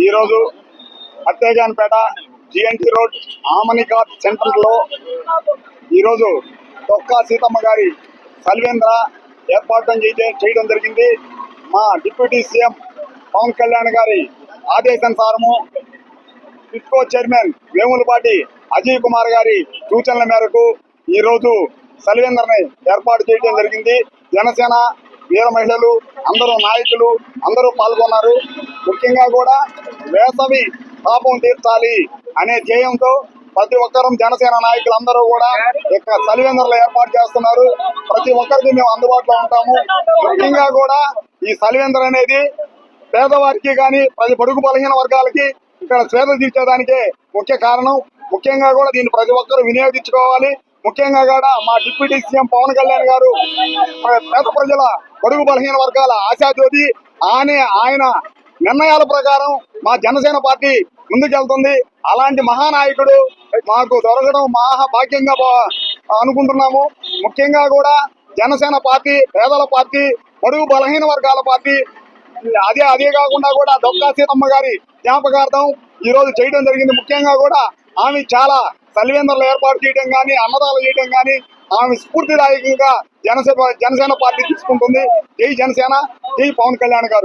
ఈరోజు అత్తేజాన్పేట GNT road ఆమనిఘాట్ centre లో ఈరోజు తొక్కా సీతమ్మ గారి సల్వేంద్ర ఏర్పాటు చేయడం జరిగింది. మా డిప్యూటీ సీఎం పవన్ కళ్యాణ్ గారి ఆదేశానుసారము టిట్కో చైర్మన్ వేములపాటి అజయ్ కుమార్ గారి సూచనల మేరకు ఈరోజు సల్వేంద్రని ఏర్పాటు చేయడం జరిగింది. జనసేన వీర మహిళలు అందరూ నాయకులు అందరూ పాల్గొన్నారు. ముఖ్యంగా కూడా వేసవి పాపం తీర్చాలి అనే ధ్యేయంతో ప్రతి ఒక్కరూ జనసేన నాయకులు అందరూ కూడా ఇక్కడ సలివేంద్రలో ఏర్పాటు చేస్తున్నారు. ప్రతి ఒక్కరికి మేము అందుబాటులో ఉంటాము. ముఖ్యంగా కూడా ఈ సలివేంద్ర అనేది పేదవారికి కానీ బడుగు బలహీన వర్గాలకి ఇక్కడ స్వేద తీర్చేదానికే ముఖ్య కారణం. ముఖ్యంగా కూడా దీన్ని ప్రతి ఒక్కరూ వినియోగించుకోవాలి. ముఖ్యంగా కూడా మా డిప్యూటీ సీఎం పవన్ కళ్యాణ్ గారు పేద ప్రజల బడుగు బలహీన వర్గాల ఆశాజ్యోతి. ఆయన నిర్ణయాల ప్రకారం మా జనసేన పార్టీ ముందుకెళ్తుంది. అలాంటి మహానాయకుడు మాకు దొరకడం మహాభాగ్యంగా అనుకుంటున్నాము. ముఖ్యంగా కూడా జనసేన పార్టీ పేదల పార్టీ, బడుగు బలహీన వర్గాల పార్టీ. అదే కాకుండా కూడా తొక్కా సీతమ్మ గారి జ్ఞాపకార్థం ఈ రోజు చేయడం జరిగింది. ముఖ్యంగా కూడా ఆమె చాలా సలివేంద్రలు ఏర్పాటు చేయడం కానీ అన్నదాలు చేయడం కానీ ఆమె స్ఫూర్తిదాయకంగా జనసేన పార్టీ తీసుకుంటుంది. జై జనసేన, జై పవన్ కళ్యాణ్ గారు.